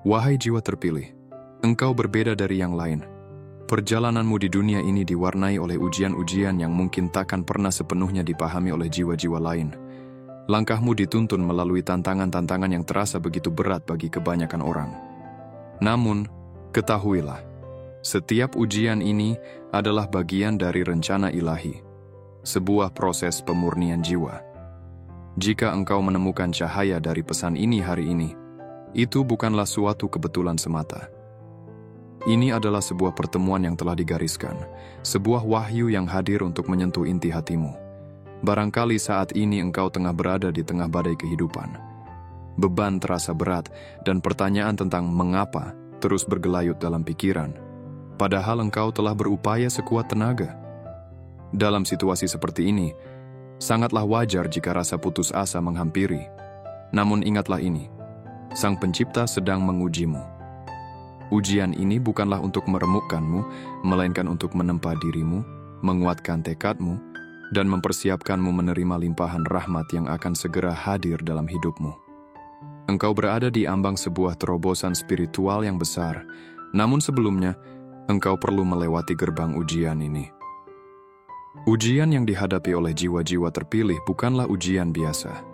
Wahai jiwa terpilih, engkau berbeda dari yang lain. Perjalananmu di dunia ini diwarnai oleh ujian-ujian yang mungkin takkan pernah sepenuhnya dipahami oleh jiwa-jiwa lain. Langkahmu dituntun melalui tantangan-tantangan yang terasa begitu berat bagi kebanyakan orang. Namun, ketahuilah, setiap ujian ini adalah bagian dari rencana ilahi, sebuah proses pemurnian jiwa. Jika engkau menemukan cahaya dari pesan ini hari ini, itu bukanlah suatu kebetulan semata. Ini adalah sebuah pertemuan yang telah digariskan, sebuah wahyu yang hadir untuk menyentuh inti hatimu. Barangkali saat ini engkau tengah berada di tengah badai kehidupan. Beban terasa berat dan pertanyaan tentang mengapa terus bergelayut dalam pikiran, padahal engkau telah berupaya sekuat tenaga. Dalam situasi seperti ini, sangatlah wajar jika rasa putus asa menghampiri. Namun ingatlah ini, Sang Pencipta sedang mengujimu. Ujian ini bukanlah untuk meremukkanmu, melainkan untuk menempa dirimu, menguatkan tekadmu, dan mempersiapkanmu menerima limpahan rahmat yang akan segera hadir dalam hidupmu. Engkau berada di ambang sebuah terobosan spiritual yang besar, namun sebelumnya, engkau perlu melewati gerbang ujian ini. Ujian yang dihadapi oleh jiwa-jiwa terpilih bukanlah ujian biasa.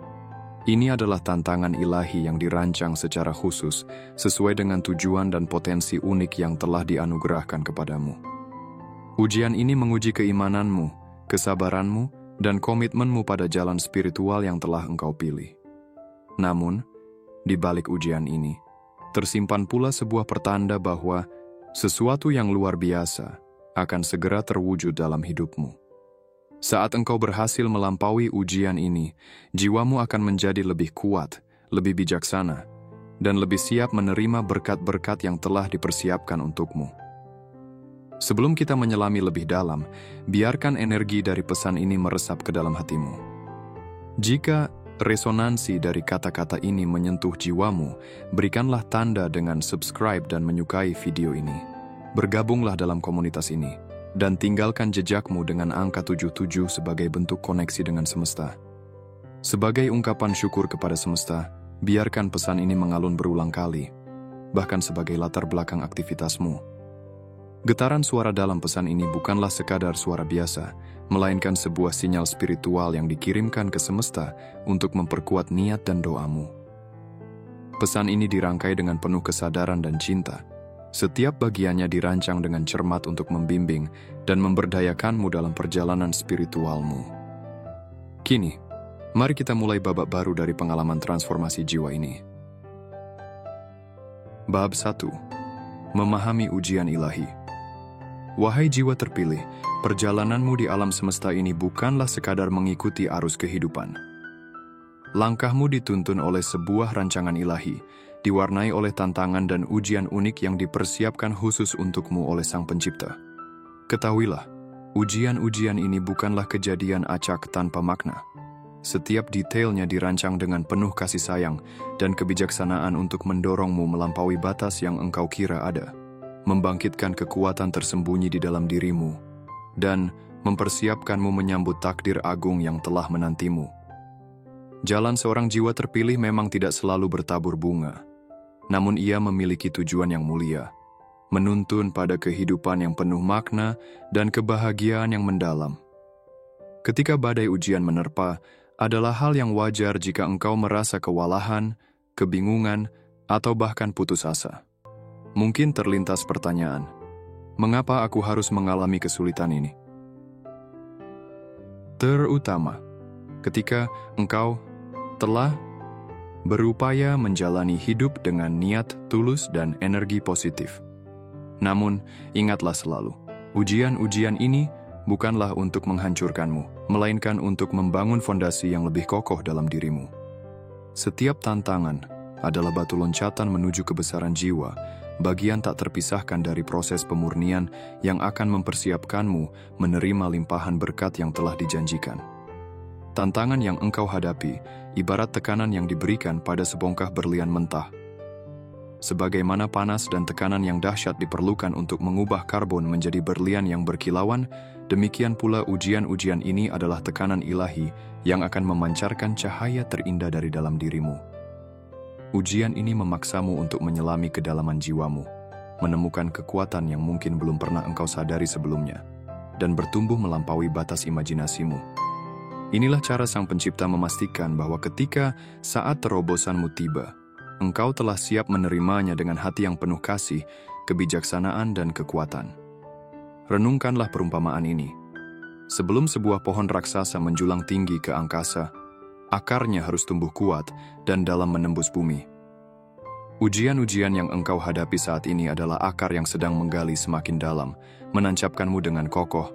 Ini adalah tantangan ilahi yang dirancang secara khusus sesuai dengan tujuan dan potensi unik yang telah dianugerahkan kepadamu. Ujian ini menguji keimananmu, kesabaranmu, dan komitmenmu pada jalan spiritual yang telah engkau pilih. Namun, di balik ujian ini, tersimpan pula sebuah pertanda bahwa sesuatu yang luar biasa akan segera terwujud dalam hidupmu. Saat engkau berhasil melampaui ujian ini, jiwamu akan menjadi lebih kuat, lebih bijaksana, dan lebih siap menerima berkat-berkat yang telah dipersiapkan untukmu. Sebelum kita menyelami lebih dalam, biarkan energi dari pesan ini meresap ke dalam hatimu. Jika resonansi dari kata-kata ini menyentuh jiwamu, berikanlah tanda dengan subscribe dan menyukai video ini. Bergabunglah dalam komunitas ini. Dan tinggalkan jejakmu dengan angka 77 sebagai bentuk koneksi dengan semesta. Sebagai ungkapan syukur kepada semesta, biarkan pesan ini mengalun berulang kali, bahkan sebagai latar belakang aktivitasmu. Getaran suara dalam pesan ini bukanlah sekadar suara biasa, melainkan sebuah sinyal spiritual yang dikirimkan ke semesta untuk memperkuat niat dan doamu. Pesan ini dirangkai dengan penuh kesadaran dan cinta. Setiap bagiannya dirancang dengan cermat untuk membimbing dan memberdayakanmu dalam perjalanan spiritualmu. Kini, mari kita mulai babak baru dari pengalaman transformasi jiwa ini. Bab 1. Memahami ujian ilahi. Wahai jiwa terpilih, perjalananmu di alam semesta ini bukanlah sekadar mengikuti arus kehidupan. Langkahmu dituntun oleh sebuah rancangan ilahi, diwarnai oleh tantangan dan ujian unik yang dipersiapkan khusus untukmu oleh Sang Pencipta. Ketahuilah, ujian-ujian ini bukanlah kejadian acak tanpa makna. Setiap detailnya dirancang dengan penuh kasih sayang dan kebijaksanaan untuk mendorongmu melampaui batas yang engkau kira ada, membangkitkan kekuatan tersembunyi di dalam dirimu, dan mempersiapkanmu menyambut takdir agung yang telah menantimu. Jalan seorang jiwa terpilih memang tidak selalu bertabur bunga. Namun ia memiliki tujuan yang mulia, menuntun pada kehidupan yang penuh makna dan kebahagiaan yang mendalam. Ketika badai ujian menerpa, adalah hal yang wajar jika engkau merasa kewalahan, kebingungan, atau bahkan putus asa. Mungkin terlintas pertanyaan, mengapa aku harus mengalami kesulitan ini? Terutama, ketika engkau telah berupaya menjalani hidup dengan niat tulus dan energi positif. Namun, ingatlah selalu, ujian-ujian ini bukanlah untuk menghancurkanmu, melainkan untuk membangun fondasi yang lebih kokoh dalam dirimu. Setiap tantangan adalah batu loncatan menuju kebesaran jiwa, bagian tak terpisahkan dari proses pemurnian yang akan mempersiapkanmu menerima limpahan berkat yang telah dijanjikan. Tantangan yang engkau hadapi ibarat tekanan yang diberikan pada sebongkah berlian mentah. Sebagaimana panas dan tekanan yang dahsyat diperlukan untuk mengubah karbon menjadi berlian yang berkilauan, demikian pula ujian-ujian ini adalah tekanan ilahi yang akan memancarkan cahaya terindah dari dalam dirimu. Ujian ini memaksamu untuk menyelami kedalaman jiwamu, menemukan kekuatan yang mungkin belum pernah engkau sadari sebelumnya, dan bertumbuh melampaui batas imajinasimu. Inilah cara Sang Pencipta memastikan bahwa ketika saat terobosanmu tiba, engkau telah siap menerimanya dengan hati yang penuh kasih, kebijaksanaan, dan kekuatan. Renungkanlah perumpamaan ini. Sebelum sebuah pohon raksasa menjulang tinggi ke angkasa, akarnya harus tumbuh kuat dan dalam menembus bumi. Ujian-ujian yang engkau hadapi saat ini adalah akar yang sedang menggali semakin dalam, menancapkanmu dengan kokoh,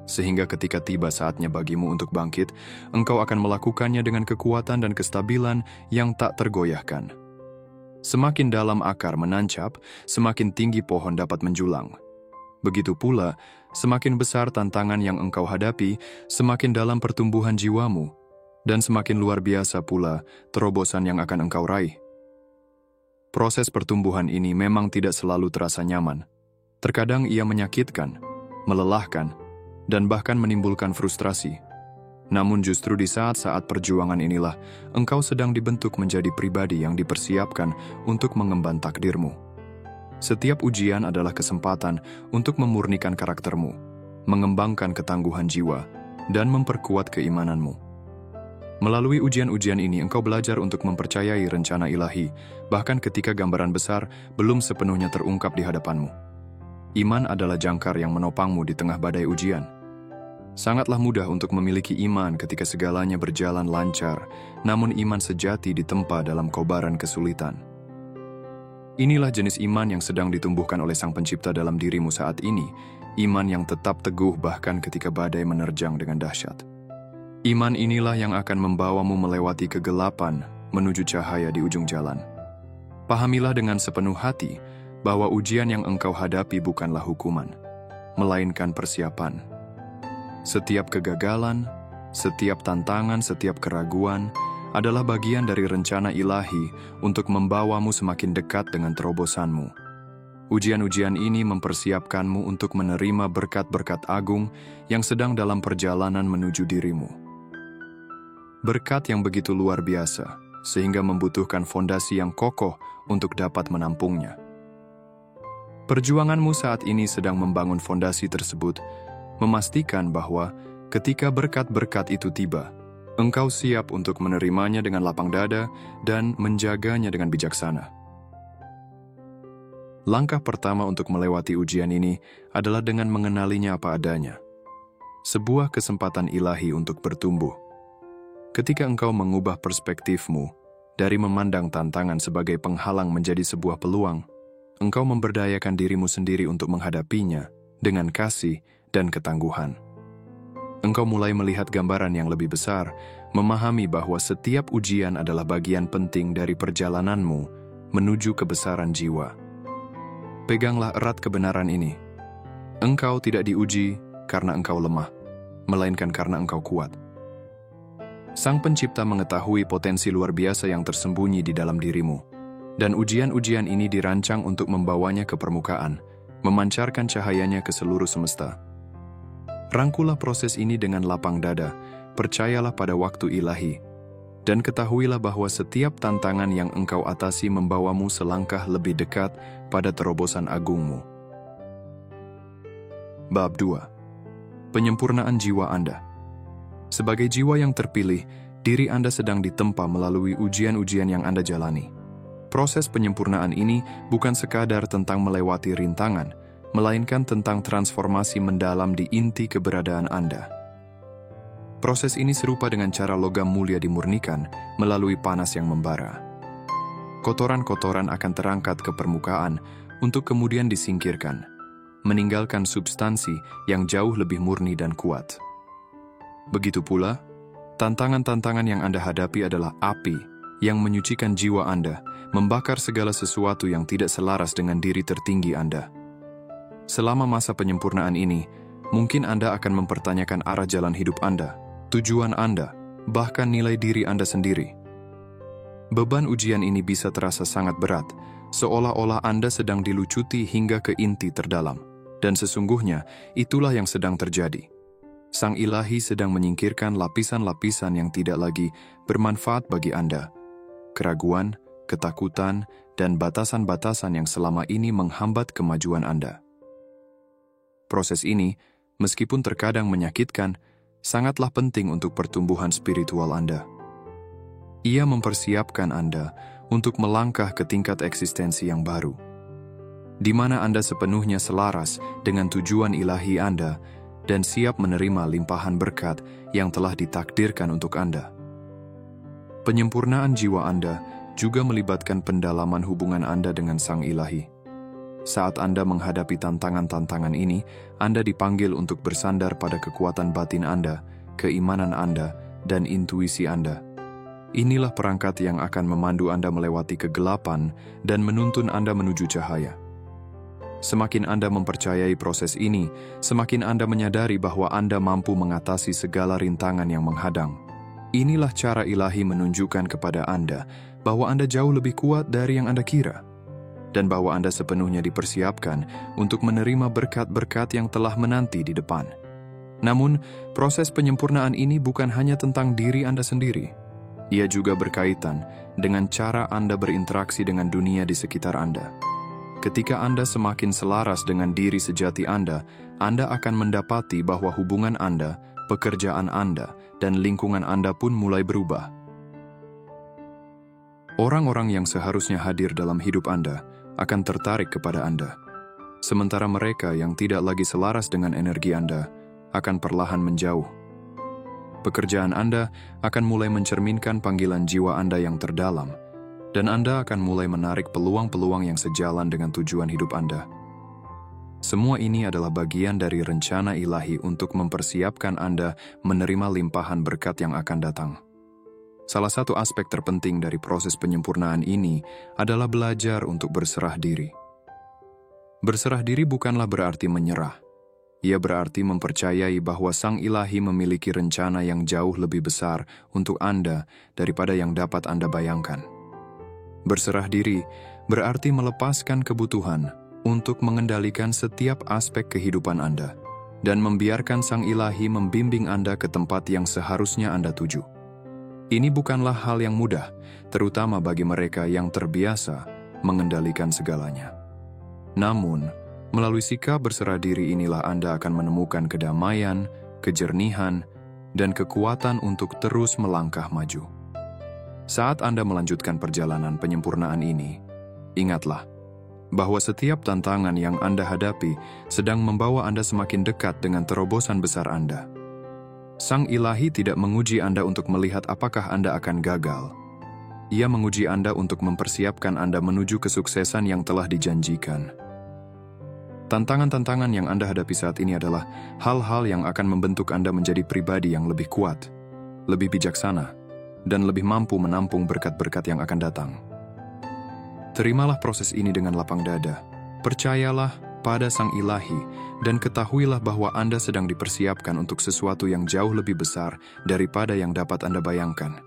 sehingga ketika tiba saatnya bagimu untuk bangkit, engkau akan melakukannya dengan kekuatan dan kestabilan yang tak tergoyahkan. Semakin dalam akar menancap, semakin tinggi pohon dapat menjulang. Begitu pula, semakin besar tantangan yang engkau hadapi, semakin dalam pertumbuhan jiwamu, dan semakin luar biasa pula terobosan yang akan engkau raih. Proses pertumbuhan ini memang tidak selalu terasa nyaman. Terkadang ia menyakitkan, melelahkan, dan bahkan menimbulkan frustrasi. Namun justru di saat-saat perjuangan inilah, engkau sedang dibentuk menjadi pribadi yang dipersiapkan untuk mengemban takdirmu. Setiap ujian adalah kesempatan untuk memurnikan karaktermu, mengembangkan ketangguhan jiwa, dan memperkuat keimananmu. Melalui ujian-ujian ini, engkau belajar untuk mempercayai rencana ilahi, bahkan ketika gambaran besar belum sepenuhnya terungkap di hadapanmu. Iman adalah jangkar yang menopangmu di tengah badai ujian. Sangatlah mudah untuk memiliki iman ketika segalanya berjalan lancar, namun iman sejati ditempa dalam kobaran kesulitan. Inilah jenis iman yang sedang ditumbuhkan oleh Sang Pencipta dalam dirimu saat ini, iman yang tetap teguh bahkan ketika badai menerjang dengan dahsyat. Iman inilah yang akan membawamu melewati kegelapan menuju cahaya di ujung jalan. Pahamilah dengan sepenuh hati bahwa ujian yang engkau hadapi bukanlah hukuman, melainkan persiapan. Setiap kegagalan, setiap tantangan, setiap keraguan adalah bagian dari rencana ilahi untuk membawamu semakin dekat dengan terobosanmu. Ujian-ujian ini mempersiapkanmu untuk menerima berkat-berkat agung yang sedang dalam perjalanan menuju dirimu. Berkat yang begitu luar biasa, sehingga membutuhkan fondasi yang kokoh untuk dapat menampungnya. Perjuanganmu saat ini sedang membangun fondasi tersebut, memastikan bahwa ketika berkat-berkat itu tiba, engkau siap untuk menerimanya dengan lapang dada dan menjaganya dengan bijaksana. Langkah pertama untuk melewati ujian ini adalah dengan mengenalinya apa adanya. Sebuah kesempatan ilahi untuk bertumbuh. Ketika engkau mengubah perspektifmu dari memandang tantangan sebagai penghalang menjadi sebuah peluang, engkau memberdayakan dirimu sendiri untuk menghadapinya dengan kasih dan ketangguhan. Engkau mulai melihat gambaran yang lebih besar, memahami bahwa setiap ujian adalah bagian penting dari perjalananmu menuju kebesaran jiwa. Peganglah erat kebenaran ini. Engkau tidak diuji karena engkau lemah, melainkan karena engkau kuat. Sang Pencipta mengetahui potensi luar biasa yang tersembunyi di dalam dirimu, dan ujian-ujian ini dirancang untuk membawanya ke permukaan, memancarkan cahayanya ke seluruh semesta. Rangkulah proses ini dengan lapang dada, percayalah pada waktu ilahi, dan ketahuilah bahwa setiap tantangan yang engkau atasi membawamu selangkah lebih dekat pada terobosan agungmu. Bab 2. Penyempurnaan jiwa Anda. Sebagai jiwa yang terpilih, diri Anda sedang ditempa melalui ujian-ujian yang Anda jalani. Proses penyempurnaan ini bukan sekadar tentang melewati rintangan, melainkan tentang transformasi mendalam di inti keberadaan Anda. Proses ini serupa dengan cara logam mulia dimurnikan melalui panas yang membara. Kotoran-kotoran akan terangkat ke permukaan untuk kemudian disingkirkan, meninggalkan substansi yang jauh lebih murni dan kuat. Begitu pula, tantangan-tantangan yang Anda hadapi adalah api yang menyucikan jiwa Anda, membakar segala sesuatu yang tidak selaras dengan diri tertinggi Anda. Selama masa penyempurnaan ini, mungkin Anda akan mempertanyakan arah jalan hidup Anda, tujuan Anda, bahkan nilai diri Anda sendiri. Beban ujian ini bisa terasa sangat berat, seolah-olah Anda sedang dilucuti hingga ke inti terdalam. Dan sesungguhnya, itulah yang sedang terjadi. Sang Ilahi sedang menyingkirkan lapisan-lapisan yang tidak lagi bermanfaat bagi Anda. Keraguan, ketakutan, dan batasan-batasan yang selama ini menghambat kemajuan Anda. Proses ini, meskipun terkadang menyakitkan, sangatlah penting untuk pertumbuhan spiritual Anda. Ia mempersiapkan Anda untuk melangkah ke tingkat eksistensi yang baru, di mana Anda sepenuhnya selaras dengan tujuan ilahi Anda dan siap menerima limpahan berkat yang telah ditakdirkan untuk Anda. Penyempurnaan jiwa Anda juga melibatkan pendalaman hubungan Anda dengan Sang Ilahi. Saat Anda menghadapi tantangan-tantangan ini, Anda dipanggil untuk bersandar pada kekuatan batin Anda, keimanan Anda, dan intuisi Anda. Inilah perangkat yang akan memandu Anda melewati kegelapan dan menuntun Anda menuju cahaya. Semakin Anda mempercayai proses ini, semakin Anda menyadari bahwa Anda mampu mengatasi segala rintangan yang menghadang. Inilah cara ilahi menunjukkan kepada Anda bahwa Anda jauh lebih kuat dari yang Anda kira, dan bahwa Anda sepenuhnya dipersiapkan untuk menerima berkat-berkat yang telah menanti di depan. Namun, proses penyempurnaan ini bukan hanya tentang diri Anda sendiri. Ia juga berkaitan dengan cara Anda berinteraksi dengan dunia di sekitar Anda. Ketika Anda semakin selaras dengan diri sejati Anda akan mendapati bahwa hubungan Anda, pekerjaan Anda, dan lingkungan Anda pun mulai berubah. Orang-orang yang seharusnya hadir dalam hidup Anda akan tertarik kepada Anda, sementara mereka yang tidak lagi selaras dengan energi Anda akan perlahan menjauh. Pekerjaan Anda akan mulai mencerminkan panggilan jiwa Anda yang terdalam, dan Anda akan mulai menarik peluang-peluang yang sejalan dengan tujuan hidup Anda. Semua ini adalah bagian dari rencana ilahi untuk mempersiapkan Anda menerima limpahan berkat yang akan datang. Salah satu aspek terpenting dari proses penyempurnaan ini adalah belajar untuk berserah diri. Berserah diri bukanlah berarti menyerah. Ia berarti mempercayai bahwa Sang Ilahi memiliki rencana yang jauh lebih besar untuk Anda daripada yang dapat Anda bayangkan. Berserah diri berarti melepaskan kebutuhan untuk mengendalikan setiap aspek kehidupan Anda dan membiarkan Sang Ilahi membimbing Anda ke tempat yang seharusnya Anda tuju. Ini bukanlah hal yang mudah, terutama bagi mereka yang terbiasa mengendalikan segalanya. Namun, melalui sikap berserah diri inilah Anda akan menemukan kedamaian, kejernihan, dan kekuatan untuk terus melangkah maju. Saat Anda melanjutkan perjalanan penyempurnaan ini, ingatlah bahwa setiap tantangan yang Anda hadapi sedang membawa Anda semakin dekat dengan terobosan besar Anda. Sang Ilahi tidak menguji Anda untuk melihat apakah Anda akan gagal. Ia menguji Anda untuk mempersiapkan Anda menuju kesuksesan yang telah dijanjikan. Tantangan-tantangan yang Anda hadapi saat ini adalah hal-hal yang akan membentuk Anda menjadi pribadi yang lebih kuat, lebih bijaksana, dan lebih mampu menampung berkat-berkat yang akan datang. Terimalah proses ini dengan lapang dada. Percayalah pada Sang Ilahi, dan ketahuilah bahwa Anda sedang dipersiapkan untuk sesuatu yang jauh lebih besar daripada yang dapat Anda bayangkan.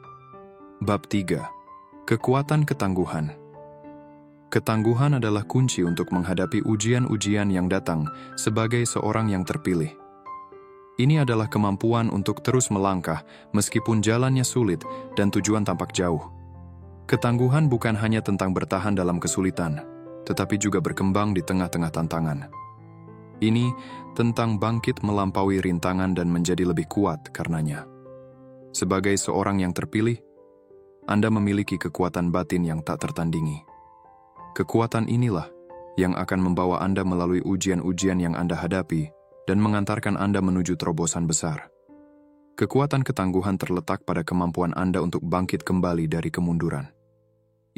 Bab 3. Kekuatan ketangguhan. Ketangguhan adalah kunci untuk menghadapi ujian-ujian yang datang sebagai seorang yang terpilih. Ini adalah kemampuan untuk terus melangkah meskipun jalannya sulit dan tujuan tampak jauh. Ketangguhan bukan hanya tentang bertahan dalam kesulitan, tetapi juga berkembang di tengah-tengah tantangan. Ini tentang bangkit melampaui rintangan dan menjadi lebih kuat karenanya. Sebagai seorang yang terpilih, Anda memiliki kekuatan batin yang tak tertandingi. Kekuatan inilah yang akan membawa Anda melalui ujian-ujian yang Anda hadapi dan mengantarkan Anda menuju terobosan besar. Kekuatan ketangguhan terletak pada kemampuan Anda untuk bangkit kembali dari kemunduran.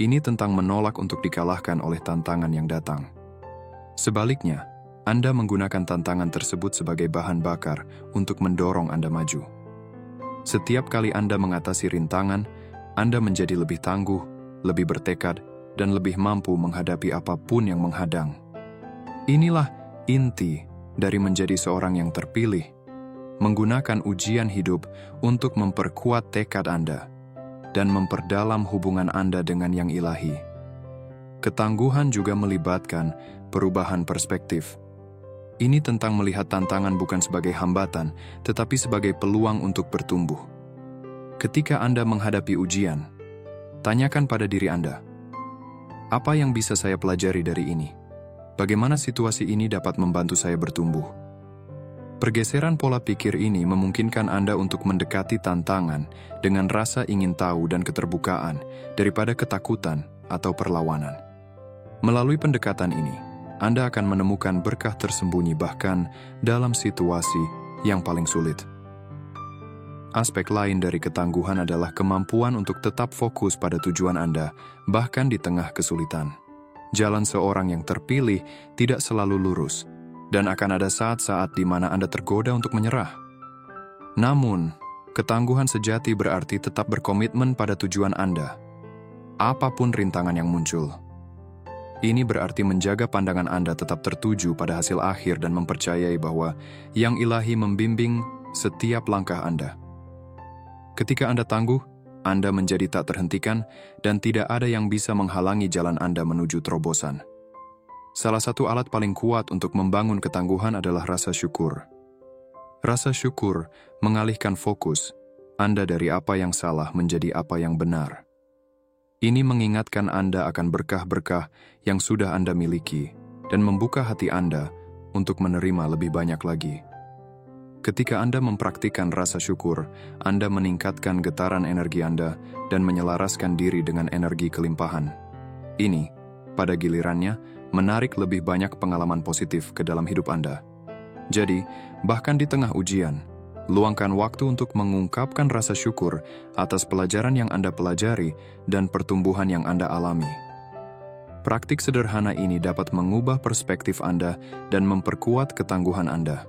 Ini tentang menolak untuk dikalahkan oleh tantangan yang datang. Sebaliknya, Anda menggunakan tantangan tersebut sebagai bahan bakar untuk mendorong Anda maju. Setiap kali Anda mengatasi rintangan, Anda menjadi lebih tangguh, lebih bertekad, dan lebih mampu menghadapi apapun yang menghadang. Inilah inti dari menjadi seorang yang terpilih, menggunakan ujian hidup untuk memperkuat tekad Anda dan memperdalam hubungan Anda dengan yang ilahi. Ketangguhan juga melibatkan perubahan perspektif. Ini tentang melihat tantangan bukan sebagai hambatan, tetapi sebagai peluang untuk bertumbuh. Ketika Anda menghadapi ujian, tanyakan pada diri Anda, Apa yang bisa saya pelajari dari ini? Bagaimana situasi ini dapat membantu saya bertumbuh? Pergeseran pola pikir ini memungkinkan Anda untuk mendekati tantangan dengan rasa ingin tahu dan keterbukaan daripada ketakutan atau perlawanan. Melalui pendekatan ini, Anda akan menemukan berkah tersembunyi bahkan dalam situasi yang paling sulit. Aspek lain dari ketangguhan adalah kemampuan untuk tetap fokus pada tujuan Anda, bahkan di tengah kesulitan. Jalan seorang yang terpilih tidak selalu lurus, dan akan ada saat-saat di mana Anda tergoda untuk menyerah. Namun, ketangguhan sejati berarti tetap berkomitmen pada tujuan Anda, apapun rintangan yang muncul. Ini berarti menjaga pandangan Anda tetap tertuju pada hasil akhir dan mempercayai bahwa Yang Ilahi membimbing setiap langkah Anda. Ketika Anda tangguh, Anda menjadi tak terhentikan dan tidak ada yang bisa menghalangi jalan Anda menuju terobosan. Salah satu alat paling kuat untuk membangun ketangguhan adalah rasa syukur. Rasa syukur mengalihkan fokus Anda dari apa yang salah menjadi apa yang benar. Ini mengingatkan Anda akan berkah-berkah yang sudah Anda miliki dan membuka hati Anda untuk menerima lebih banyak lagi. Ketika Anda mempraktikkan rasa syukur, Anda meningkatkan getaran energi Anda dan menyelaraskan diri dengan energi kelimpahan. Ini, pada gilirannya, menarik lebih banyak pengalaman positif ke dalam hidup Anda. Jadi, bahkan di tengah ujian, luangkan waktu untuk mengungkapkan rasa syukur atas pelajaran yang Anda pelajari dan pertumbuhan yang Anda alami. Praktik sederhana ini dapat mengubah perspektif Anda dan memperkuat ketangguhan Anda.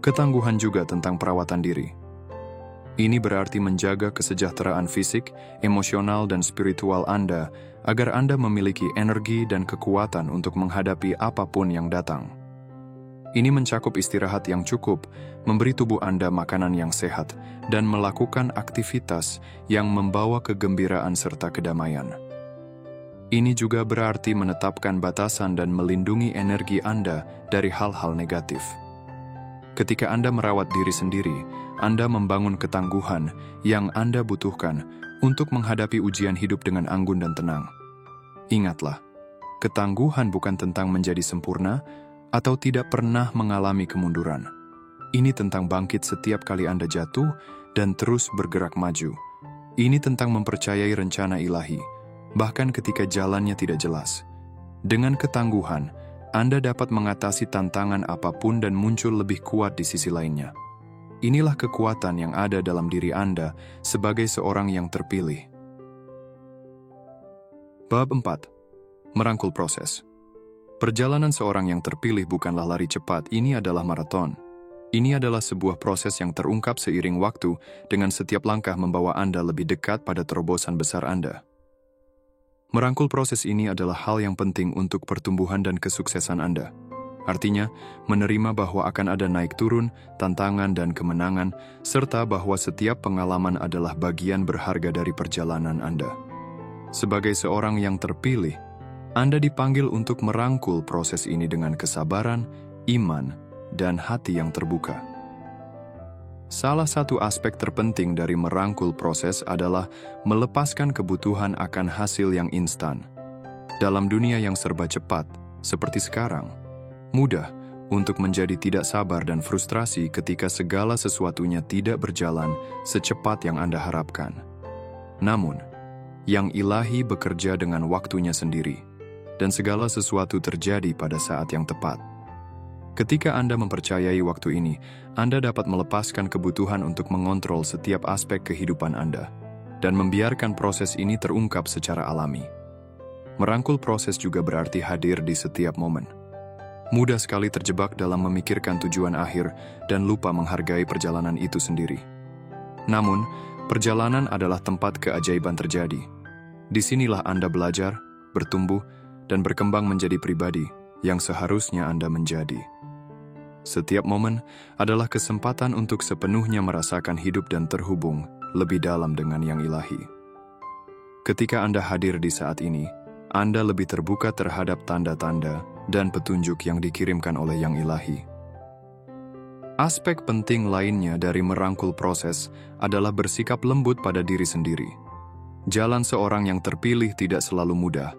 Ketangguhan juga tentang perawatan diri. Ini berarti menjaga kesejahteraan fisik, emosional, dan spiritual Anda agar Anda memiliki energi dan kekuatan untuk menghadapi apapun yang datang. Ini mencakup istirahat yang cukup, memberi tubuh Anda makanan yang sehat, dan melakukan aktivitas yang membawa kegembiraan serta kedamaian. Ini juga berarti menetapkan batasan dan melindungi energi Anda dari hal-hal negatif. Ketika Anda merawat diri sendiri, Anda membangun ketangguhan yang Anda butuhkan untuk menghadapi ujian hidup dengan anggun dan tenang. Ingatlah, ketangguhan bukan tentang menjadi sempurna atau tidak pernah mengalami kemunduran. Ini tentang bangkit setiap kali Anda jatuh dan terus bergerak maju. Ini tentang mempercayai rencana ilahi, bahkan ketika jalannya tidak jelas. Dengan ketangguhan, Anda dapat mengatasi tantangan apapun dan muncul lebih kuat di sisi lainnya. Inilah kekuatan yang ada dalam diri Anda sebagai seorang yang terpilih. Bab 4. Merangkul proses. Perjalanan seorang yang terpilih bukanlah lari cepat, ini adalah maraton. Ini adalah sebuah proses yang terungkap seiring waktu dengan setiap langkah membawa Anda lebih dekat pada terobosan besar Anda. Merangkul proses ini adalah hal yang penting untuk pertumbuhan dan kesuksesan Anda. Artinya, menerima bahwa akan ada naik turun, tantangan dan kemenangan, serta bahwa setiap pengalaman adalah bagian berharga dari perjalanan Anda. Sebagai seorang yang terpilih, Anda dipanggil untuk merangkul proses ini dengan kesabaran, iman, dan hati yang terbuka. Salah satu aspek terpenting dari merangkul proses adalah melepaskan kebutuhan akan hasil yang instan. Dalam dunia yang serba cepat, seperti sekarang, mudah untuk menjadi tidak sabar dan frustrasi ketika segala sesuatunya tidak berjalan secepat yang Anda harapkan. Namun, Yang Ilahi bekerja dengan waktunya sendiri, dan segala sesuatu terjadi pada saat yang tepat. Ketika Anda mempercayai waktu ini, Anda dapat melepaskan kebutuhan untuk mengontrol setiap aspek kehidupan Anda, dan membiarkan proses ini terungkap secara alami. Merangkul proses juga berarti hadir di setiap momen. Mudah sekali terjebak dalam memikirkan tujuan akhir dan lupa menghargai perjalanan itu sendiri. Namun, perjalanan adalah tempat keajaiban terjadi. Disinilah Anda belajar, bertumbuh, dan berkembang menjadi pribadi yang seharusnya Anda menjadi. Setiap momen adalah kesempatan untuk sepenuhnya merasakan hidup dan terhubung lebih dalam dengan Yang Ilahi. Ketika Anda hadir di saat ini, Anda lebih terbuka terhadap tanda-tanda dan petunjuk yang dikirimkan oleh Yang Ilahi. Aspek penting lainnya dari merangkul proses adalah bersikap lembut pada diri sendiri. Jalan seorang yang terpilih tidak selalu mudah,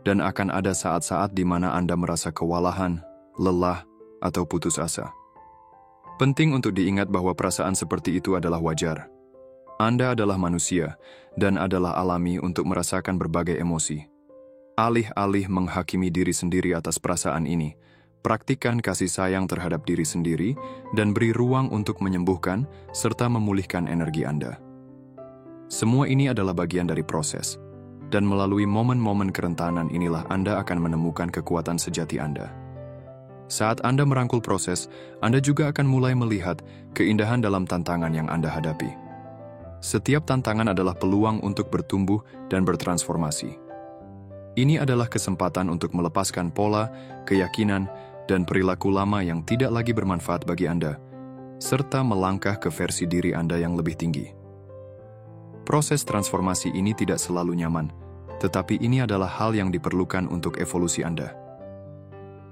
dan akan ada saat-saat di mana Anda merasa kewalahan, lelah, atau putus asa. Penting untuk diingat bahwa perasaan seperti itu adalah wajar. Anda adalah manusia, dan adalah alami untuk merasakan berbagai emosi. Alih-alih menghakimi diri sendiri atas perasaan ini, praktikkan kasih sayang terhadap diri sendiri dan beri ruang untuk menyembuhkan serta memulihkan energi Anda. Semua ini adalah bagian dari proses, dan melalui momen-momen kerentanan inilah Anda akan menemukan kekuatan sejati Anda. Saat Anda merangkul proses, Anda juga akan mulai melihat keindahan dalam tantangan yang Anda hadapi. Setiap tantangan adalah peluang untuk bertumbuh dan bertransformasi. Ini adalah kesempatan untuk melepaskan pola, keyakinan, dan perilaku lama yang tidak lagi bermanfaat bagi Anda, serta melangkah ke versi diri Anda yang lebih tinggi. Proses transformasi ini tidak selalu nyaman, tetapi ini adalah hal yang diperlukan untuk evolusi Anda.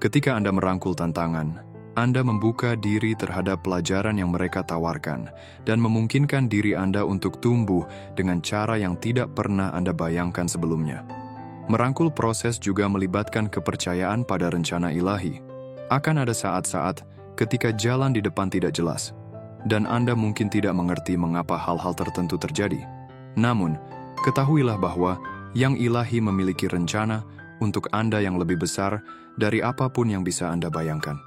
Ketika Anda merangkul tantangan, Anda membuka diri terhadap pelajaran yang mereka tawarkan dan memungkinkan diri Anda untuk tumbuh dengan cara yang tidak pernah Anda bayangkan sebelumnya. Merangkul proses juga melibatkan kepercayaan pada rencana ilahi. Akan ada saat-saat ketika jalan di depan tidak jelas, dan Anda mungkin tidak mengerti mengapa hal-hal tertentu terjadi. Namun, ketahuilah bahwa Yang Ilahi memiliki rencana untuk Anda yang lebih besar dari apapun yang bisa Anda bayangkan.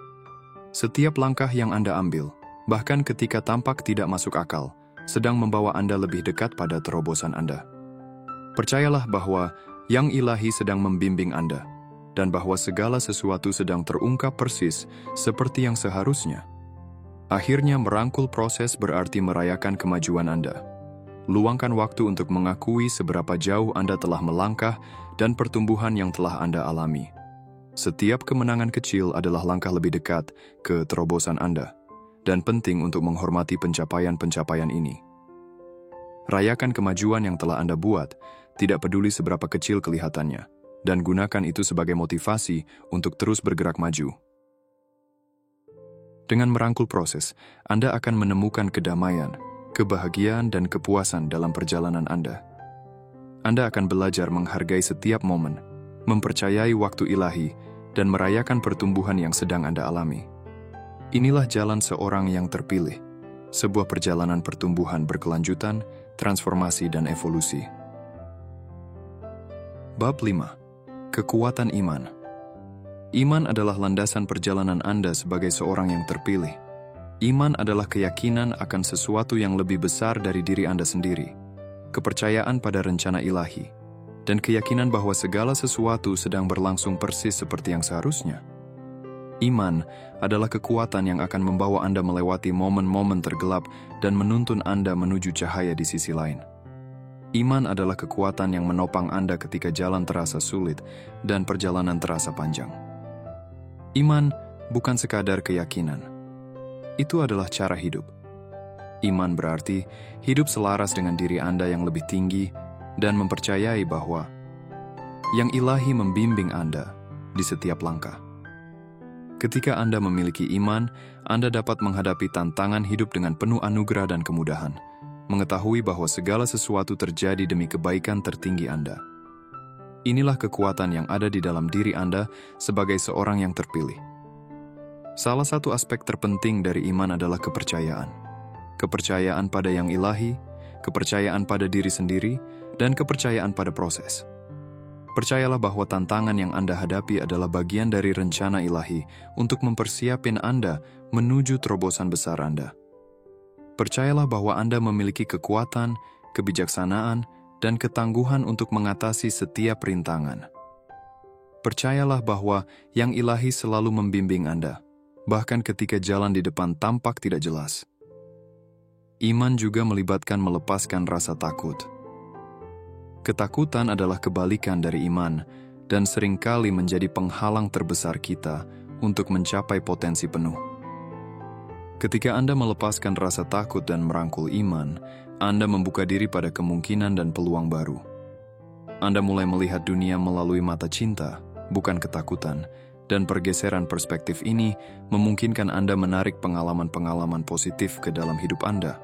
Setiap langkah yang Anda ambil, bahkan ketika tampak tidak masuk akal, sedang membawa Anda lebih dekat pada terobosan Anda. Percayalah bahwa Yang Ilahi sedang membimbing Anda, dan bahwa segala sesuatu sedang terungkap persis seperti yang seharusnya. Akhirnya merangkul proses berarti merayakan kemajuan Anda. Luangkan waktu untuk mengakui seberapa jauh Anda telah melangkah dan pertumbuhan yang telah Anda alami. Setiap kemenangan kecil adalah langkah lebih dekat ke terobosan Anda, dan penting untuk menghormati pencapaian-pencapaian ini. Rayakan kemajuan yang telah Anda buat, tidak peduli seberapa kecil kelihatannya, dan gunakan itu sebagai motivasi untuk terus bergerak maju. Dengan merangkul proses, Anda akan menemukan kedamaian, kebahagiaan, dan kepuasan dalam perjalanan Anda. Anda akan belajar menghargai setiap momen, mempercayai waktu ilahi, dan merayakan pertumbuhan yang sedang Anda alami. Inilah jalan seorang yang terpilih, sebuah perjalanan pertumbuhan berkelanjutan, transformasi, dan evolusi. Bab 5. Kekuatan iman. Iman adalah landasan perjalanan Anda sebagai seorang yang terpilih. Iman adalah keyakinan akan sesuatu yang lebih besar dari diri Anda sendiri, kepercayaan pada rencana ilahi, dan keyakinan bahwa segala sesuatu sedang berlangsung persis seperti yang seharusnya. Iman adalah kekuatan yang akan membawa Anda melewati momen-momen tergelap dan menuntun Anda menuju cahaya di sisi lain. Iman adalah kekuatan yang menopang Anda ketika jalan terasa sulit dan perjalanan terasa panjang. Iman bukan sekadar keyakinan. Itu adalah cara hidup. Iman berarti hidup selaras dengan diri Anda yang lebih tinggi dan mempercayai bahwa Yang Ilahi membimbing Anda di setiap langkah. Ketika Anda memiliki iman, Anda dapat menghadapi tantangan hidup dengan penuh anugerah dan kemudahan, mengetahui bahwa segala sesuatu terjadi demi kebaikan tertinggi Anda. Inilah kekuatan yang ada di dalam diri Anda sebagai seorang yang terpilih. Salah satu aspek terpenting dari iman adalah kepercayaan. Kepercayaan pada Yang Ilahi, kepercayaan pada diri sendiri, dan kepercayaan pada proses. Percayalah bahwa tantangan yang Anda hadapi adalah bagian dari rencana ilahi untuk mempersiapkan Anda menuju terobosan besar Anda. Percayalah bahwa Anda memiliki kekuatan, kebijaksanaan, dan ketangguhan untuk mengatasi setiap rintangan. Percayalah bahwa Yang Ilahi selalu membimbing Anda, bahkan ketika jalan di depan tampak tidak jelas. Iman juga melibatkan melepaskan rasa takut. Ketakutan adalah kebalikan dari iman dan seringkali menjadi penghalang terbesar kita untuk mencapai potensi penuh. Ketika Anda melepaskan rasa takut dan merangkul iman, Anda membuka diri pada kemungkinan dan peluang baru. Anda mulai melihat dunia melalui mata cinta, bukan ketakutan, dan pergeseran perspektif ini memungkinkan Anda menarik pengalaman-pengalaman positif ke dalam hidup Anda.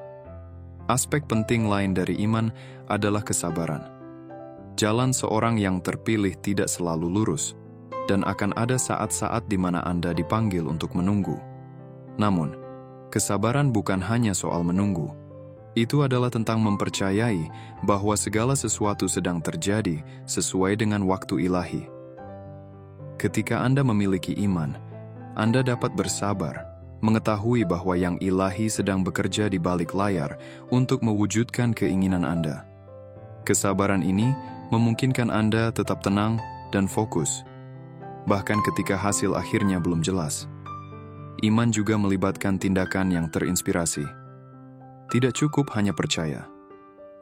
Aspek penting lain dari iman adalah kesabaran. Jalan seorang yang terpilih tidak selalu lurus, dan akan ada saat-saat di mana Anda dipanggil untuk menunggu. Namun, kesabaran bukan hanya soal menunggu. Itu adalah tentang mempercayai bahwa segala sesuatu sedang terjadi sesuai dengan waktu ilahi. Ketika Anda memiliki iman, Anda dapat bersabar, mengetahui bahwa yang ilahi sedang bekerja di balik layar untuk mewujudkan keinginan Anda. Kesabaran ini memungkinkan Anda tetap tenang dan fokus, bahkan ketika hasil akhirnya belum jelas. Iman juga melibatkan tindakan yang terinspirasi. Tidak cukup hanya percaya.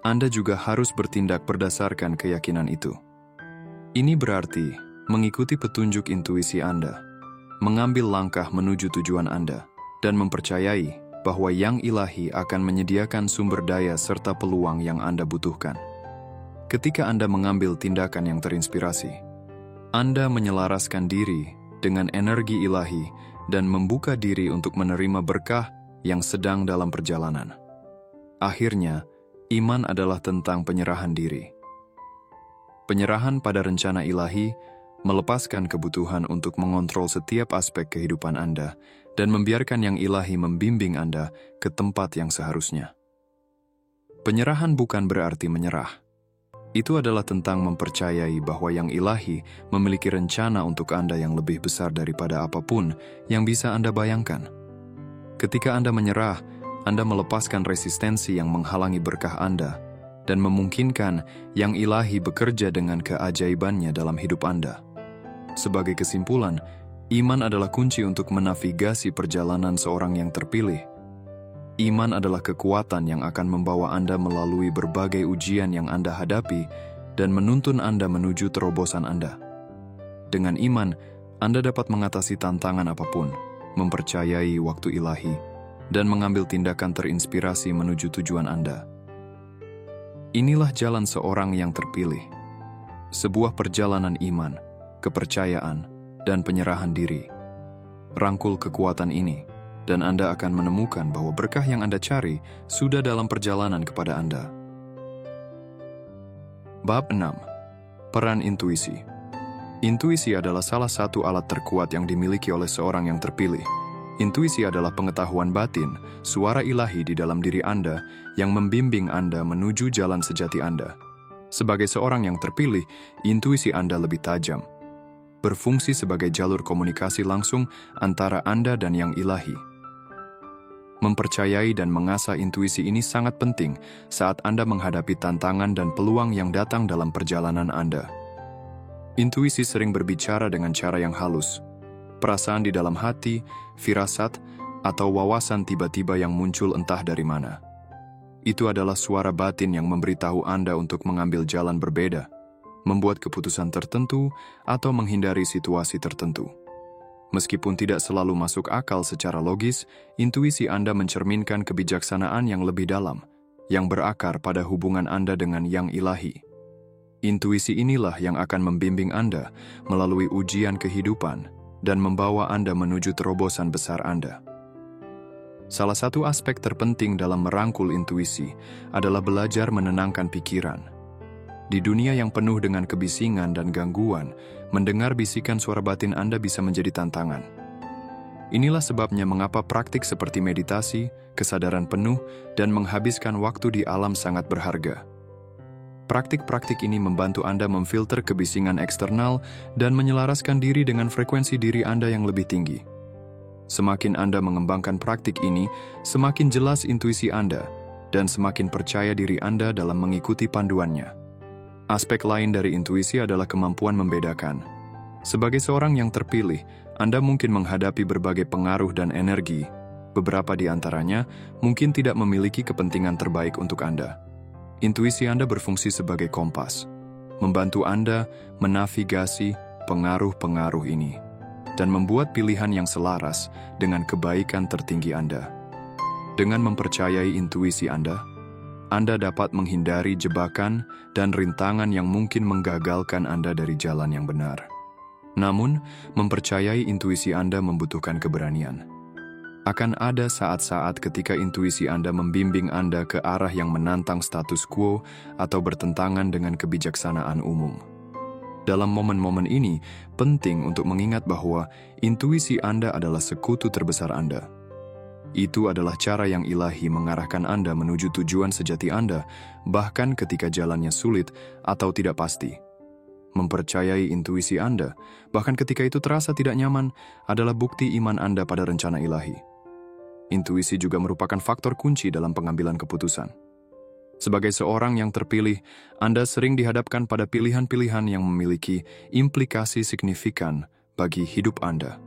Anda juga harus bertindak berdasarkan keyakinan itu. Ini berarti mengikuti petunjuk intuisi Anda, mengambil langkah menuju tujuan Anda, dan mempercayai bahwa yang ilahi akan menyediakan sumber daya serta peluang yang Anda butuhkan. Ketika Anda mengambil tindakan yang terinspirasi, Anda menyelaraskan diri dengan energi ilahi dan membuka diri untuk menerima berkah yang sedang dalam perjalanan. Akhirnya, iman adalah tentang penyerahan diri. Penyerahan pada rencana ilahi melepaskan kebutuhan untuk mengontrol setiap aspek kehidupan Anda dan membiarkan yang ilahi membimbing Anda ke tempat yang seharusnya. Penyerahan bukan berarti menyerah. Itu adalah tentang mempercayai bahwa yang ilahi memiliki rencana untuk Anda yang lebih besar daripada apapun yang bisa Anda bayangkan. Ketika Anda menyerah, Anda melepaskan resistensi yang menghalangi berkah Anda dan memungkinkan yang ilahi bekerja dengan keajaibannya dalam hidup Anda. Sebagai kesimpulan, iman adalah kunci untuk menavigasi perjalanan seorang yang terpilih. Iman adalah kekuatan yang akan membawa Anda melalui berbagai ujian yang Anda hadapi dan menuntun Anda menuju terobosan Anda. Dengan iman, Anda dapat mengatasi tantangan apapun, mempercayai waktu ilahi, dan mengambil tindakan terinspirasi menuju tujuan Anda. Inilah jalan seorang yang terpilih. Sebuah perjalanan iman, kepercayaan, dan penyerahan diri. Rangkul kekuatan ini, dan Anda akan menemukan bahwa berkah yang Anda cari sudah dalam perjalanan kepada Anda. Bab 6. Peran intuisi. Intuisi adalah salah satu alat terkuat yang dimiliki oleh seorang yang terpilih. Intuisi adalah pengetahuan batin, suara ilahi di dalam diri Anda yang membimbing Anda menuju jalan sejati Anda. Sebagai seorang yang terpilih, intuisi Anda lebih tajam, berfungsi sebagai jalur komunikasi langsung antara Anda dan yang ilahi. Mempercayai dan mengasah intuisi ini sangat penting saat Anda menghadapi tantangan dan peluang yang datang dalam perjalanan Anda. Intuisi sering berbicara dengan cara yang halus. Perasaan di dalam hati, firasat, atau wawasan tiba-tiba yang muncul entah dari mana. Itu adalah suara batin yang memberitahu Anda untuk mengambil jalan berbeda, membuat keputusan tertentu, atau menghindari situasi tertentu. Meskipun tidak selalu masuk akal secara logis, intuisi Anda mencerminkan kebijaksanaan yang lebih dalam, yang berakar pada hubungan Anda dengan yang ilahi. Intuisi inilah yang akan membimbing Anda melalui ujian kehidupan dan membawa Anda menuju terobosan besar Anda. Salah satu aspek terpenting dalam merangkul intuisi adalah belajar menenangkan pikiran. Di dunia yang penuh dengan kebisingan dan gangguan, mendengar bisikan suara batin Anda bisa menjadi tantangan. Inilah sebabnya mengapa praktik seperti meditasi, kesadaran penuh, dan menghabiskan waktu di alam sangat berharga. Praktik-praktik ini membantu Anda memfilter kebisingan eksternal dan menyelaraskan diri dengan frekuensi diri Anda yang lebih tinggi. Semakin Anda mengembangkan praktik ini, semakin jelas intuisi Anda dan semakin percaya diri Anda dalam mengikuti panduannya. Aspek lain dari intuisi adalah kemampuan membedakan. Sebagai seorang yang terpilih, Anda mungkin menghadapi berbagai pengaruh dan energi. Beberapa di antaranya mungkin tidak memiliki kepentingan terbaik untuk Anda. Intuisi Anda berfungsi sebagai kompas, membantu Anda menavigasi pengaruh-pengaruh ini, dan membuat pilihan yang selaras dengan kebaikan tertinggi Anda. Dengan mempercayai intuisi Anda dapat menghindari jebakan dan rintangan yang mungkin menggagalkan Anda dari jalan yang benar. Namun, mempercayai intuisi Anda membutuhkan keberanian. Akan ada saat-saat ketika intuisi Anda membimbing Anda ke arah yang menantang status quo atau bertentangan dengan kebijaksanaan umum. Dalam momen-momen ini, penting untuk mengingat bahwa intuisi Anda adalah sekutu terbesar Anda. Itu adalah cara yang ilahi mengarahkan Anda menuju tujuan sejati Anda, bahkan ketika jalannya sulit atau tidak pasti. Mempercayai intuisi Anda, bahkan ketika itu terasa tidak nyaman, adalah bukti iman Anda pada rencana ilahi. Intuisi juga merupakan faktor kunci dalam pengambilan keputusan. Sebagai seorang yang terpilih, Anda sering dihadapkan pada pilihan-pilihan yang memiliki implikasi signifikan bagi hidup Anda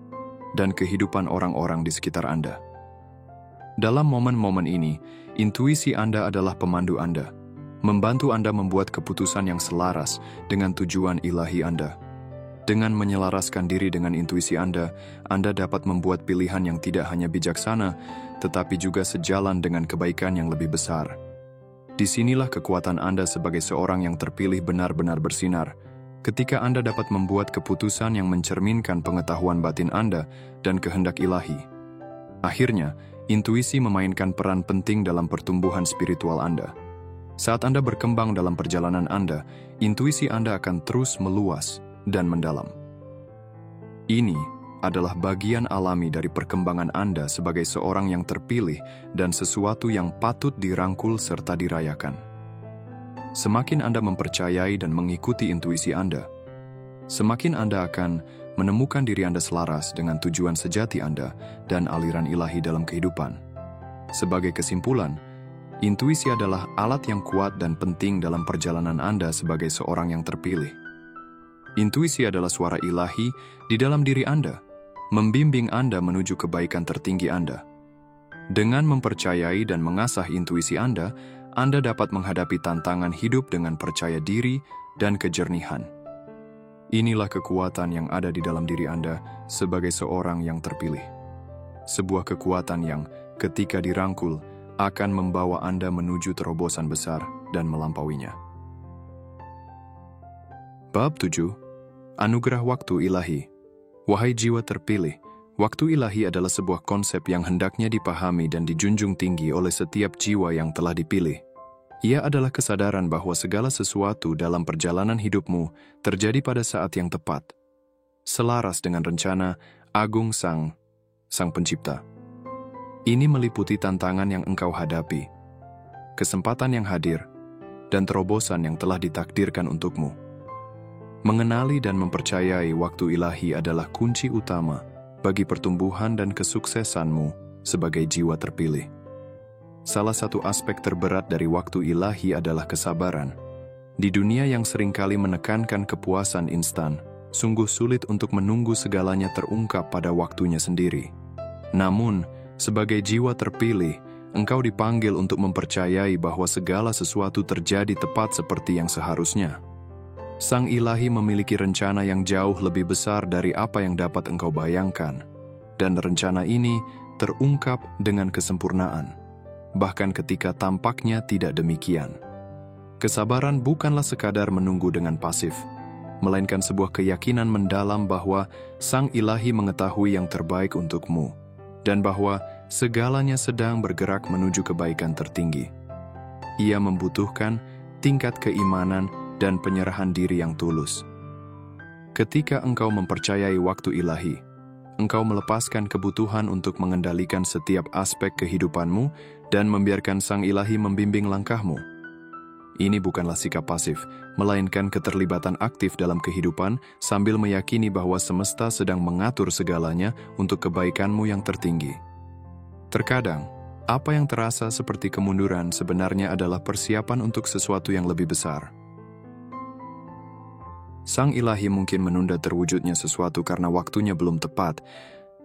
dan kehidupan orang-orang di sekitar Anda. Dalam momen-momen ini, intuisi Anda adalah pemandu Anda, membantu Anda membuat keputusan yang selaras dengan tujuan ilahi Anda. Dengan menyelaraskan diri dengan intuisi Anda dapat membuat pilihan yang tidak hanya bijaksana, tetapi juga sejalan dengan kebaikan yang lebih besar. Disinilah kekuatan Anda sebagai seorang yang terpilih benar-benar bersinar, ketika Anda dapat membuat keputusan yang mencerminkan pengetahuan batin Anda dan kehendak ilahi. Akhirnya, intuisi memainkan peran penting dalam pertumbuhan spiritual Anda. Saat Anda berkembang dalam perjalanan Anda, intuisi Anda akan terus meluas dan mendalam. Ini adalah bagian alami dari perkembangan Anda sebagai seorang yang terpilih dan sesuatu yang patut dirangkul serta dirayakan. Semakin Anda mempercayai dan mengikuti intuisi Anda, semakin Anda akan menemukan diri Anda selaras dengan tujuan sejati Anda dan aliran ilahi dalam kehidupan. Sebagai kesimpulan, intuisi adalah alat yang kuat dan penting dalam perjalanan Anda sebagai seorang yang terpilih. Intuisi adalah suara ilahi di dalam diri Anda, membimbing Anda menuju kebaikan tertinggi Anda. Dengan mempercayai dan mengasah intuisi Anda dapat menghadapi tantangan hidup dengan percaya diri dan kejernihan. Inilah kekuatan yang ada di dalam diri Anda sebagai seorang yang terpilih. Sebuah kekuatan yang, ketika dirangkul, akan membawa Anda menuju terobosan besar dan melampauinya. Bab 7. Anugerah Waktu Ilahi. Wahai jiwa terpilih, waktu ilahi adalah sebuah konsep yang hendaknya dipahami dan dijunjung tinggi oleh setiap jiwa yang telah dipilih. Ia adalah kesadaran bahwa segala sesuatu dalam perjalanan hidupmu terjadi pada saat yang tepat, selaras dengan rencana agung Sang Pencipta. Ini meliputi tantangan yang engkau hadapi, kesempatan yang hadir, dan terobosan yang telah ditakdirkan untukmu. Mengenali dan mempercayai waktu ilahi adalah kunci utama bagi pertumbuhan dan kesuksesanmu sebagai jiwa terpilih. Salah satu aspek terberat dari waktu ilahi adalah kesabaran. Di dunia yang seringkali menekankan kepuasan instan, sungguh sulit untuk menunggu segalanya terungkap pada waktunya sendiri. Namun, sebagai jiwa terpilih, engkau dipanggil untuk mempercayai bahwa segala sesuatu terjadi tepat seperti yang seharusnya. Sang Ilahi memiliki rencana yang jauh lebih besar dari apa yang dapat engkau bayangkan, dan rencana ini terungkap dengan kesempurnaan, bahkan ketika tampaknya tidak demikian. Kesabaran bukanlah sekadar menunggu dengan pasif, melainkan sebuah keyakinan mendalam bahwa Sang Ilahi mengetahui yang terbaik untukmu, dan bahwa segalanya sedang bergerak menuju kebaikan tertinggi. Ia membutuhkan tingkat keimanan dan penyerahan diri yang tulus. Ketika engkau mempercayai waktu ilahi, engkau melepaskan kebutuhan untuk mengendalikan setiap aspek kehidupanmu dan membiarkan Sang Ilahi membimbing langkahmu. Ini bukanlah sikap pasif, melainkan keterlibatan aktif dalam kehidupan sambil meyakini bahwa semesta sedang mengatur segalanya untuk kebaikanmu yang tertinggi. Terkadang, apa yang terasa seperti kemunduran sebenarnya adalah persiapan untuk sesuatu yang lebih besar. Sang Ilahi mungkin menunda terwujudnya sesuatu karena waktunya belum tepat,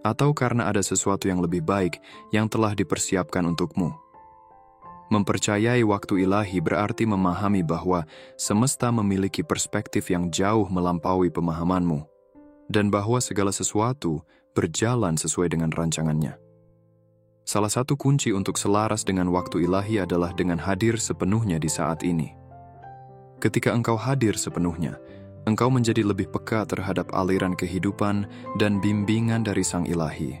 atau karena ada sesuatu yang lebih baik yang telah dipersiapkan untukmu. Mempercayai waktu ilahi berarti memahami bahwa semesta memiliki perspektif yang jauh melampaui pemahamanmu, dan bahwa segala sesuatu berjalan sesuai dengan rancangannya. Salah satu kunci untuk selaras dengan waktu ilahi adalah dengan hadir sepenuhnya di saat ini. Ketika engkau hadir sepenuhnya, engkau menjadi lebih peka terhadap aliran kehidupan dan bimbingan dari Sang Ilahi.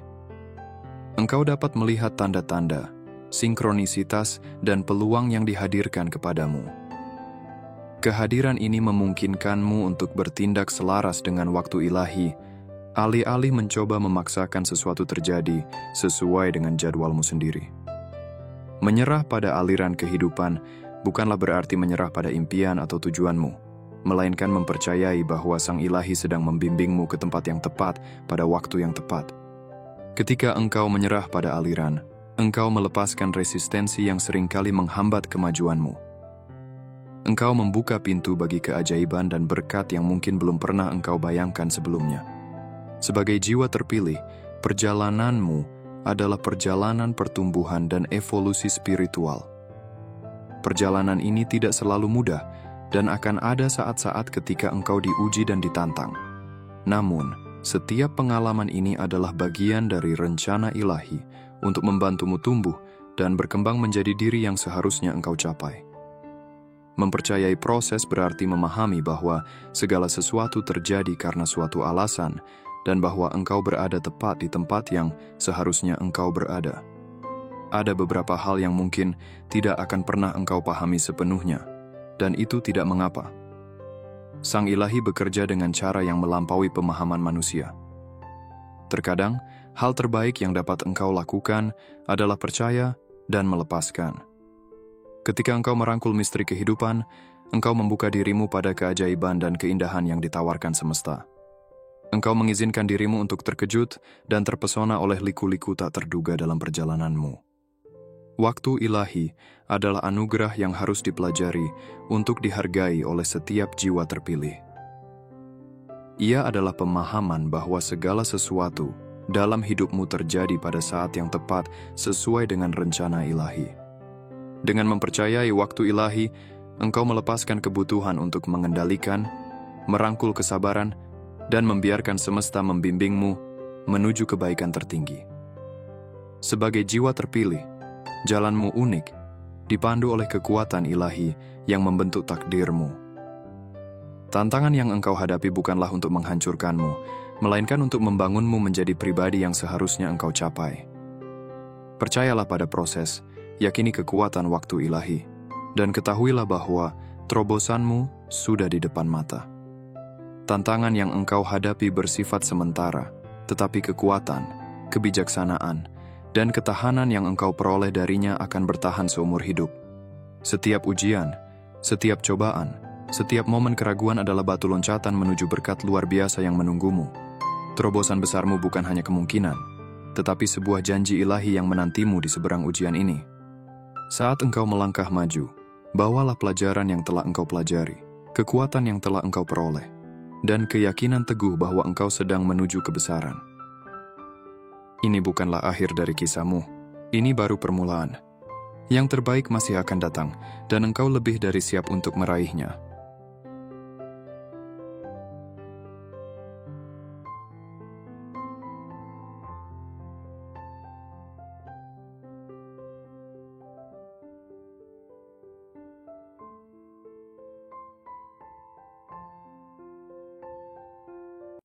Engkau dapat melihat tanda-tanda, sinkronisitas, dan peluang yang dihadirkan kepadamu. Kehadiran ini memungkinkanmu untuk bertindak selaras dengan waktu ilahi, alih-alih mencoba memaksakan sesuatu terjadi sesuai dengan jadwalmu sendiri. Menyerah pada aliran kehidupan bukanlah berarti menyerah pada impian atau tujuanmu, melainkan mempercayai bahwa Sang Ilahi sedang membimbingmu ke tempat yang tepat pada waktu yang tepat. Ketika engkau menyerah pada aliran, engkau melepaskan resistensi yang seringkali menghambat kemajuanmu. Engkau membuka pintu bagi keajaiban dan berkat yang mungkin belum pernah engkau bayangkan sebelumnya. Sebagai jiwa terpilih, perjalananmu adalah perjalanan pertumbuhan dan evolusi spiritual. Perjalanan ini tidak selalu mudah, dan akan ada saat-saat ketika engkau diuji dan ditantang. Namun, setiap pengalaman ini adalah bagian dari rencana ilahi untuk membantumu tumbuh dan berkembang menjadi diri yang seharusnya engkau capai. Mempercayai proses berarti memahami bahwa segala sesuatu terjadi karena suatu alasan dan bahwa engkau berada tepat di tempat yang seharusnya engkau berada. Ada beberapa hal yang mungkin tidak akan pernah engkau pahami sepenuhnya, dan itu tidak mengapa. Sang Ilahi bekerja dengan cara yang melampaui pemahaman manusia. Terkadang, hal terbaik yang dapat engkau lakukan adalah percaya dan melepaskan. Ketika engkau merangkul misteri kehidupan, engkau membuka dirimu pada keajaiban dan keindahan yang ditawarkan semesta. Engkau mengizinkan dirimu untuk terkejut dan terpesona oleh liku-liku tak terduga dalam perjalananmu. Waktu ilahi adalah anugerah yang harus dipelajari untuk dihargai oleh setiap jiwa terpilih. Ia adalah pemahaman bahwa segala sesuatu dalam hidupmu terjadi pada saat yang tepat sesuai dengan rencana ilahi. Dengan mempercayai waktu ilahi, engkau melepaskan kebutuhan untuk mengendalikan, merangkul kesabaran, dan membiarkan semesta membimbingmu menuju kebaikan tertinggi. Sebagai jiwa terpilih, jalanmu unik, dipandu oleh kekuatan ilahi yang membentuk takdirmu. Tantangan yang engkau hadapi bukanlah untuk menghancurkanmu, melainkan untuk membangunmu menjadi pribadi yang seharusnya engkau capai. Percayalah pada proses, yakini kekuatan waktu ilahi, dan ketahuilah bahwa terobosanmu sudah di depan mata. Tantangan yang engkau hadapi bersifat sementara, tetapi kekuatan, kebijaksanaan, dan ketahanan yang engkau peroleh darinya akan bertahan seumur hidup. Setiap ujian, setiap cobaan, setiap momen keraguan adalah batu loncatan menuju berkat luar biasa yang menunggumu. Terobosan besarmu bukan hanya kemungkinan, tetapi sebuah janji ilahi yang menantimu di seberang ujian ini. Saat engkau melangkah maju, bawalah pelajaran yang telah engkau pelajari, kekuatan yang telah engkau peroleh, dan keyakinan teguh bahwa engkau sedang menuju kebesaran. Ini bukanlah akhir dari kisahmu, ini baru permulaan. Yang terbaik masih akan datang, dan engkau lebih dari siap untuk meraihnya.